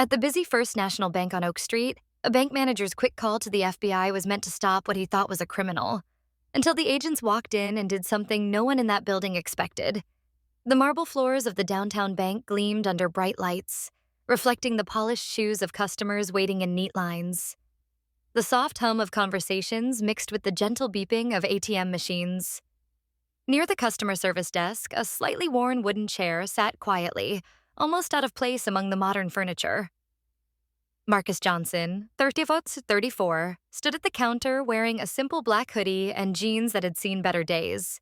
At the busy First National Bank on Oak Street, a bank manager's quick call to the FBI was meant to stop what he thought was a criminal, until the agents walked in and did something no one in that building expected. The marble floors of the downtown bank gleamed under bright lights, reflecting the polished shoes of customers waiting in neat lines. The soft hum of conversations mixed with the gentle beeping of ATM machines. Near the customer service desk, a slightly worn wooden chair sat quietly, almost out of place among the modern furniture. Marcus Johnson, 34, stood at the counter wearing a simple black hoodie and jeans that had seen better days.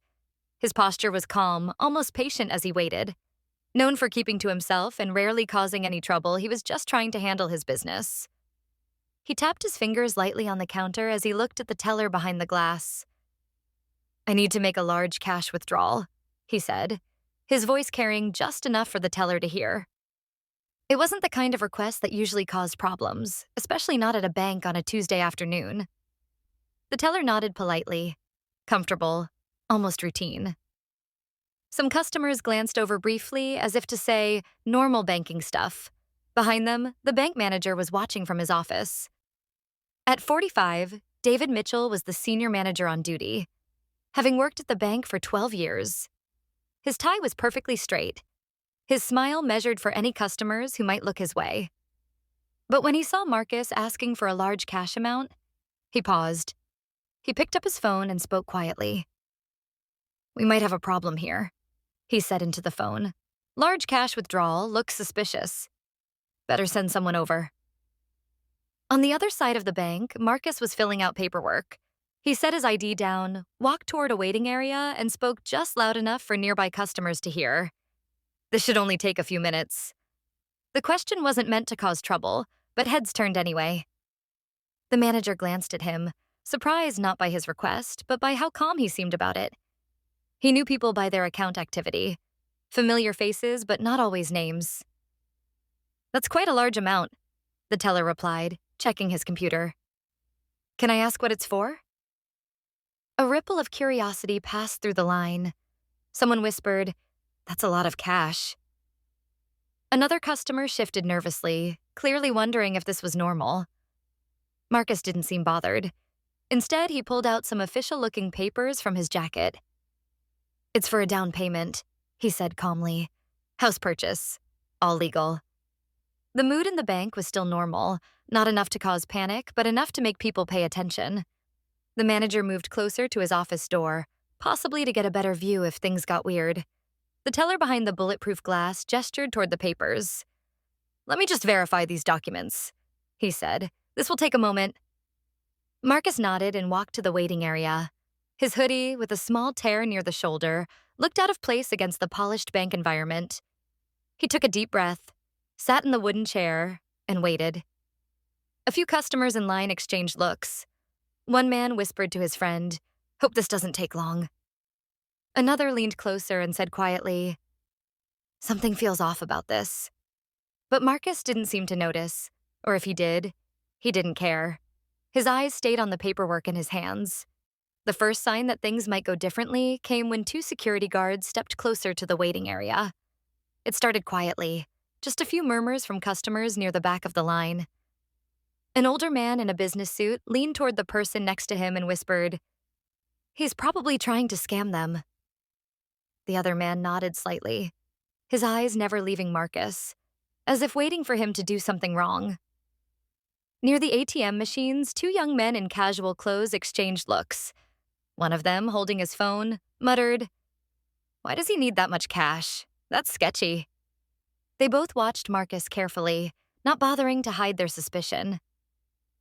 His posture was calm, almost patient as he waited. Known for keeping to himself and rarely causing any trouble, he was just trying to handle his business. He tapped his fingers lightly on the counter as he looked at the teller behind the glass. "I need to make a large cash withdrawal," he said, his voice carrying just enough for the teller to hear. It wasn't the kind of request that usually caused problems, especially not at a bank on a Tuesday afternoon. The teller nodded politely, comfortable, almost routine. Some customers glanced over briefly as if to say, normal banking stuff. Behind them, the bank manager was watching from his office. At 45, David Mitchell was the senior manager on duty, having worked at the bank for 12 years. His tie was perfectly straight, his smile measured for any customers who might look his way. But when he saw Marcus asking for a large cash amount, he paused. He picked up his phone and spoke quietly. "We might have a problem here," he said into the phone. "Large cash withdrawal looks suspicious. Better send someone over." On the other side of the bank, Marcus was filling out paperwork. He set his ID down, walked toward a waiting area, and spoke just loud enough for nearby customers to hear. "This should only take a few minutes." The question wasn't meant to cause trouble, but heads turned anyway. The manager glanced at him, surprised not by his request, but by how calm he seemed about it. He knew people by their account activity. Familiar faces, but not always names. "That's quite a large amount," the teller replied, checking his computer. "Can I ask what it's for?" A ripple of curiosity passed through the line. Someone whispered, "That's a lot of cash." Another customer shifted nervously, clearly wondering if this was normal. Marcus didn't seem bothered. Instead, he pulled out some official-looking papers from his jacket. "It's for a down payment," he said calmly. "House purchase. All legal." The mood in the bank was still normal, not enough to cause panic, but enough to make people pay attention. The manager moved closer to his office door, possibly to get a better view if things got weird. The teller behind the bulletproof glass gestured toward the papers. "Let me just verify these documents," he said. "This will take a moment." Marcus nodded and walked to the waiting area. His hoodie, with a small tear near the shoulder, looked out of place against the polished bank environment. He took a deep breath, sat in the wooden chair, and waited. A few customers in line exchanged looks. One man whispered to his friend, "Hope this doesn't take long." Another leaned closer and said quietly, "Something feels off about this." But Marcus didn't seem to notice, or if he did, he didn't care. His eyes stayed on the paperwork in his hands. The first sign that things might go differently came when two security guards stepped closer to the waiting area. It started quietly, just a few murmurs from customers near the back of the line. An older man in a business suit leaned toward the person next to him and whispered, "He's probably trying to scam them." The other man nodded slightly, his eyes never leaving Marcus, as if waiting for him to do something wrong. Near the ATM machines, two young men in casual clothes exchanged looks. One of them, holding his phone, muttered, "Why does he need that much cash? That's sketchy." They both watched Marcus carefully, not bothering to hide their suspicion.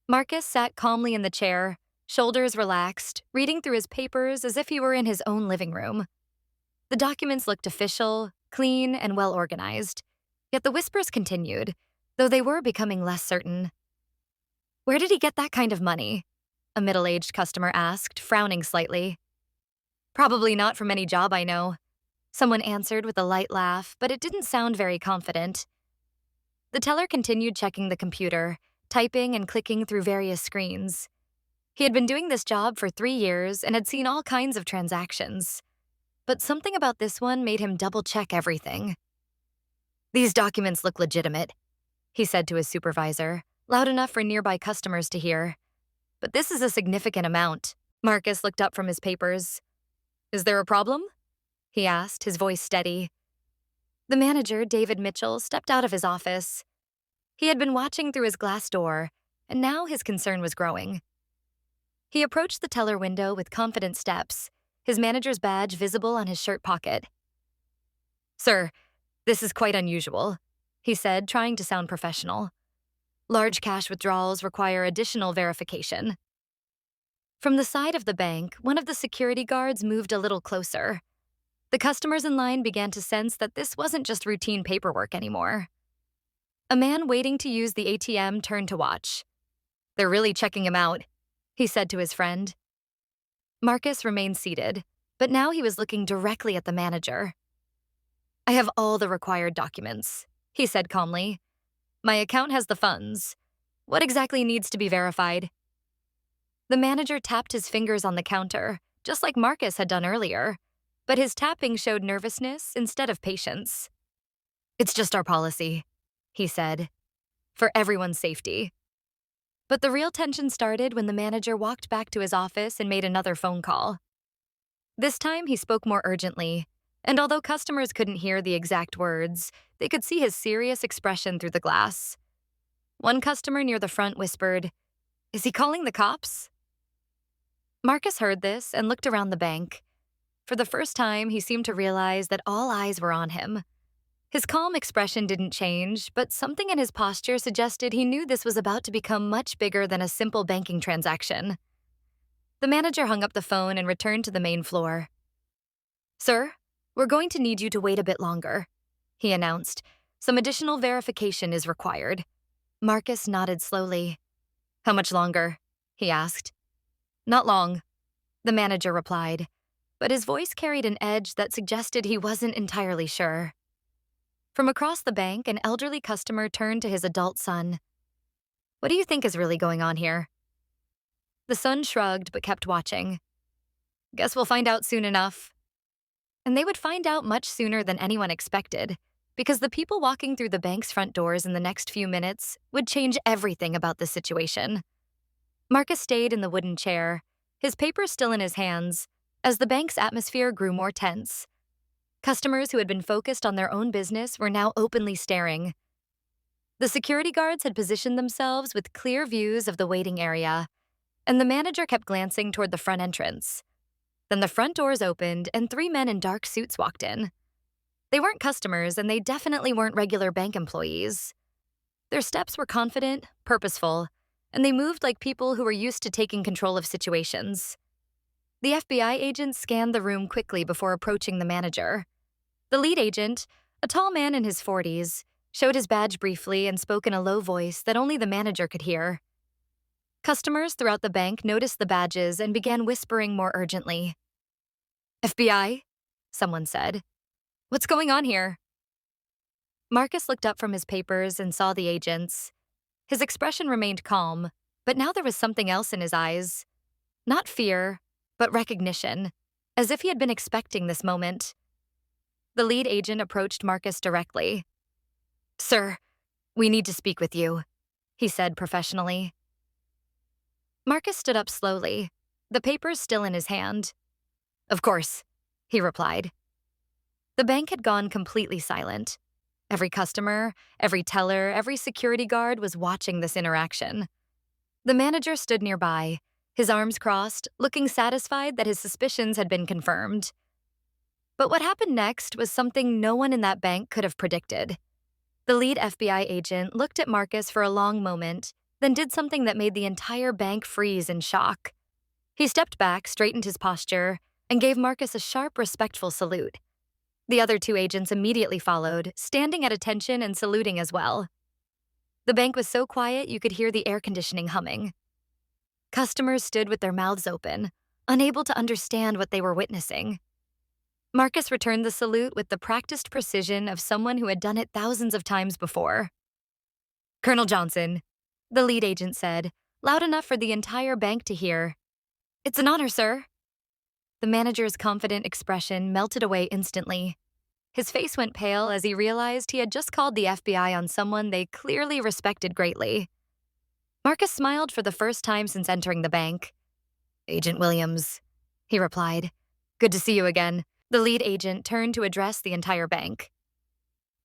Marcus sat calmly in the chair, shoulders relaxed, reading through his papers as if he were in his own living room. The documents looked official, clean, and well-organized, yet the whispers continued, though they were becoming less certain. "Where did he get that kind of money?" a middle-aged customer asked, frowning slightly. "Probably not from any job I know," someone answered with a light laugh, but it didn't sound very confident. The teller continued checking the computer, typing and clicking through various screens. He had been doing this job for 3 years and had seen all kinds of transactions. But something about this one made him double-check everything. "These documents look legitimate," he said to his supervisor, loud enough for nearby customers to hear. But this is a significant amount. Marcus looked up from his papers. Is there a problem? He asked, his voice steady. The manager, David Mitchell, stepped out of his office. He had been watching through his glass door, and now his concern was growing. He approached the teller window with confident steps, his manager's badge visible on his shirt pocket. Sir, this is quite unusual, he said, trying to sound professional. Large cash withdrawals require additional verification. From the side of the bank, one of the security guards moved a little closer. The customers in line began to sense that this wasn't just routine paperwork anymore. A man waiting to use the ATM turned to watch. They're really checking him out, he said to his friend. Marcus remained seated, but now he was looking directly at the manager. I have all the required documents, he said calmly. My account has the funds. What exactly needs to be verified? The manager tapped his fingers on the counter, just like Marcus had done earlier, but his tapping showed nervousness instead of patience. It's just our policy, he said, for everyone's safety. But the real tension started when the manager walked back to his office and made another phone call. This time he spoke more urgently, and although customers couldn't hear the exact words, they could see his serious expression through the glass. One customer near the front whispered, "Is he calling the cops?" Marcus heard this and looked around the bank. For the first time, he seemed to realize that all eyes were on him. His calm expression didn't change, but something in his posture suggested he knew this was about to become much bigger than a simple banking transaction. The manager hung up the phone and returned to the main floor. Sir, we're going to need you to wait a bit longer, he announced. Some additional verification is required. Marcus nodded slowly. How much longer? He asked. Not long, the manager replied, but his voice carried an edge that suggested he wasn't entirely sure. From across the bank, an elderly customer turned to his adult son. What do you think is really going on here? The son shrugged but kept watching. Guess we'll find out soon enough. And they would find out much sooner than anyone expected, because the people walking through the bank's front doors in the next few minutes would change everything about the situation. Marcus stayed in the wooden chair, his papers still in his hands, as the bank's atmosphere grew more tense. Customers who had been focused on their own business were now openly staring. The security guards had positioned themselves with clear views of the waiting area, and the manager kept glancing toward the front entrance. Then the front doors opened and 3 men in dark suits walked in. They weren't customers, and they definitely weren't regular bank employees. Their steps were confident, purposeful, and they moved like people who were used to taking control of situations. The FBI agent scanned the room quickly before approaching the manager. The lead agent, a tall man in his 40s, showed his badge briefly and spoke in a low voice that only the manager could hear. Customers throughout the bank noticed the badges and began whispering more urgently. FBI? Someone said. What's going on here? Marcus looked up from his papers and saw the agents. His expression remained calm, but now there was something else in his eyes. Not fear, but recognition, as if he had been expecting this moment. The lead agent approached Marcus directly. Sir, we need to speak with you, he said professionally. Marcus stood up slowly, the papers still in his hand. Of course, he replied. The bank had gone completely silent. Every customer, every teller, every security guard was watching this interaction. The manager stood nearby, his arms crossed, looking satisfied that his suspicions had been confirmed. But what happened next was something no one in that bank could have predicted. The lead FBI agent looked at Marcus for a long moment, then did something that made the entire bank freeze in shock. He stepped back, straightened his posture, and gave Marcus a sharp, respectful salute. The other 2 agents immediately followed, standing at attention and saluting as well. The bank was so quiet you could hear the air conditioning humming. Customers stood with their mouths open, unable to understand what they were witnessing. Marcus returned the salute with the practiced precision of someone who had done it thousands of times before. Colonel Johnson, the lead agent said, loud enough for the entire bank to hear. It's an honor, sir. The manager's confident expression melted away instantly. His face went pale as he realized he had just called the FBI on someone they clearly respected greatly. Marcus smiled for the first time since entering the bank. "Agent Williams," he replied. "Good to see you again." The lead agent turned to address the entire bank.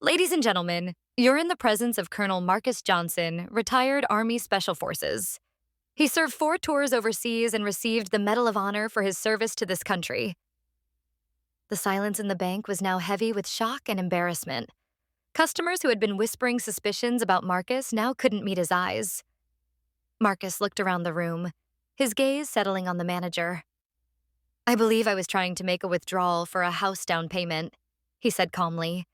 "Ladies and gentlemen, you're in the presence of Colonel Marcus Johnson, retired Army Special Forces. He served 4 tours overseas and received the Medal of Honor for his service to this country." The silence in the bank was now heavy with shock and embarrassment. Customers who had been whispering suspicions about Marcus now couldn't meet his eyes. Marcus looked around the room, his gaze settling on the manager. "I believe I was trying to make a withdrawal for a house down payment," he said calmly.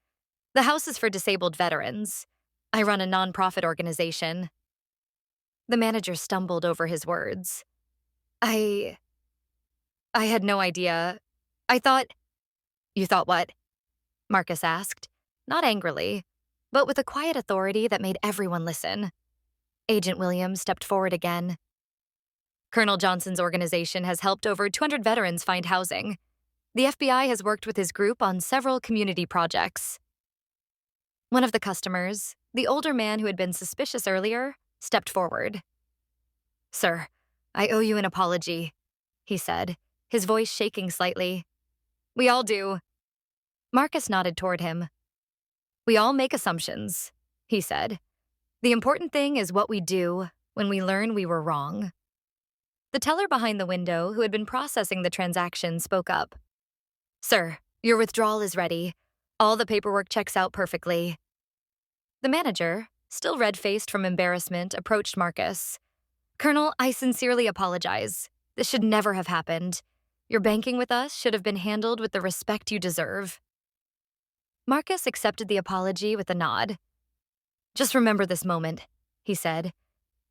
"The house is for disabled veterans. I run a nonprofit organization." The manager stumbled over his words. I had no idea. I thought—" "You thought what?" Marcus asked, not angrily, but with a quiet authority that made everyone listen. Agent Williams stepped forward again. "Colonel Johnson's organization has helped over 200 veterans find housing. The FBI has worked with his group on several community projects." One of the customers, the older man who had been suspicious earlier, stepped forward. "Sir, I owe you an apology," he said, his voice shaking slightly. "We all do." Marcus nodded toward him. "We all make assumptions," he said. "The important thing is what we do when we learn we were wrong." The teller behind the window, who had been processing the transaction, spoke up. "Sir, your withdrawal is ready. All the paperwork checks out perfectly." The manager, still red-faced from embarrassment, approached Marcus. "Colonel, I sincerely apologize. This should never have happened. Your banking with us should have been handled with the respect you deserve." Marcus accepted the apology with a nod. "Just remember this moment," he said.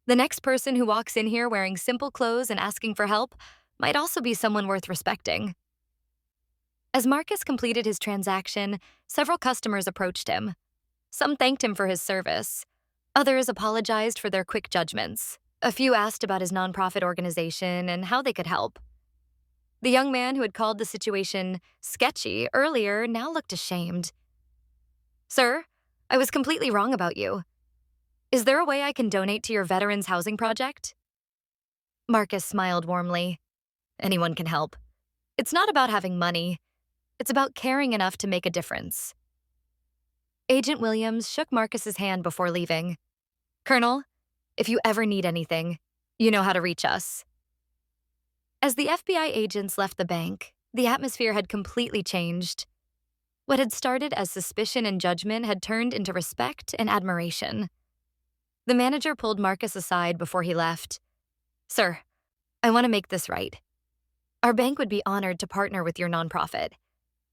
"The next person who walks in here wearing simple clothes and asking for help might also be someone worth respecting." As Marcus completed his transaction, several customers approached him. Some thanked him for his service. Others apologized for their quick judgments. A few asked about his nonprofit organization and how they could help. The young man who had called the situation sketchy earlier now looked ashamed. "Sir, I was completely wrong about you. Is there a way I can donate to your veterans' housing project?" Marcus smiled warmly. "Anyone can help. It's not about having money. It's about caring enough to make a difference." Agent Williams shook Marcus's hand before leaving. "Colonel, if you ever need anything, you know how to reach us." As the FBI agents left the bank, the atmosphere had completely changed. What had started as suspicion and judgment had turned into respect and admiration. The manager pulled Marcus aside before he left. "Sir, I want to make this right. Our bank would be honored to partner with your nonprofit.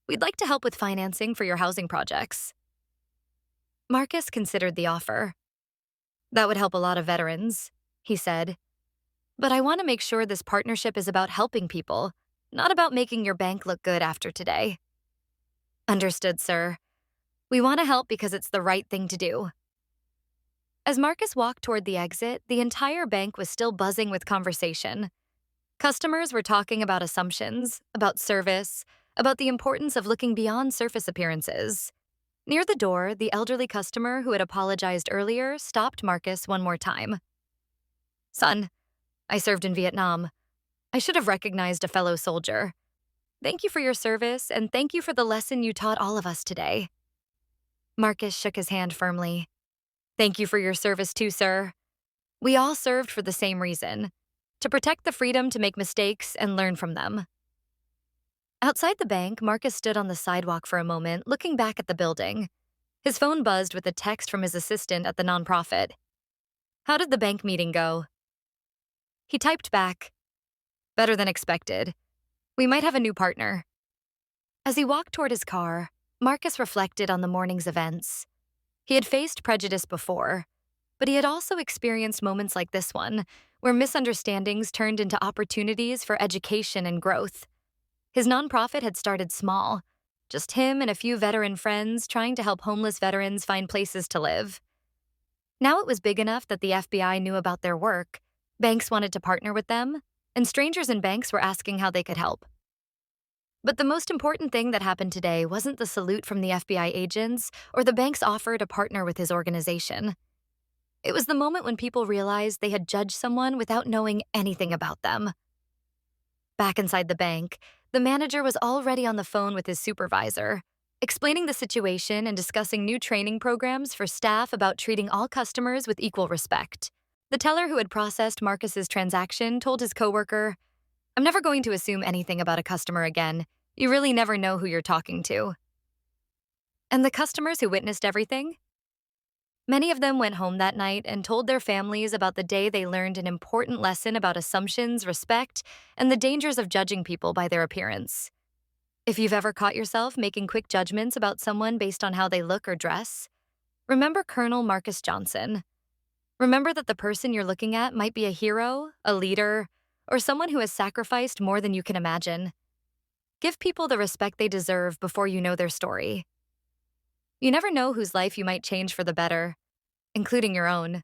We'd like to help with financing for your housing projects." Marcus considered the offer. "That would help a lot of veterans," he said. "But I want to make sure this partnership is about helping people, not about making your bank look good after today." "Understood, sir. We want to help because it's the right thing to do." As Marcus walked toward the exit, the entire bank was still buzzing with conversation. Customers were talking about assumptions, about service, about the importance of looking beyond surface appearances. Near the door, the elderly customer who had apologized earlier stopped Marcus one more time. "Son, I served in Vietnam. I should have recognized a fellow soldier. Thank you for your service, and thank you for the lesson you taught all of us today." Marcus shook his hand firmly. "Thank you for your service too, sir. We all served for the same reason, to protect the freedom to make mistakes and learn from them." Outside the bank, Marcus stood on the sidewalk for a moment, looking back at the building. His phone buzzed with a text from his assistant at the nonprofit. "How did the bank meeting go?" He typed back, "Better than expected. We might have a new partner." As he walked toward his car, Marcus reflected on the morning's events. He had faced prejudice before, but he had also experienced moments like this one, where misunderstandings turned into opportunities for education and growth. His nonprofit had started small, just him and a few veteran friends trying to help homeless veterans find places to live. Now it was big enough that the FBI knew about their work, banks wanted to partner with them, and strangers in banks were asking how they could help. But the most important thing that happened today wasn't the salute from the FBI agents or the bank's offer to partner with his organization. It was the moment when people realized they had judged someone without knowing anything about them. Back inside the bank, the manager was already on the phone with his supervisor, explaining the situation and discussing new training programs for staff about treating all customers with equal respect. The teller who had processed Marcus's transaction told his coworker, "I'm never going to assume anything about a customer again. You really never know who you're talking to." And the customers who witnessed everything? Many of them went home that night and told their families about the day they learned an important lesson about assumptions, respect, and the dangers of judging people by their appearance. If you've ever caught yourself making quick judgments about someone based on how they look or dress, remember Colonel Marcus Johnson. Remember that the person you're looking at might be a hero, a leader, or someone who has sacrificed more than you can imagine. Give people the respect they deserve before you know their story. You never know whose life you might change for the better, including your own.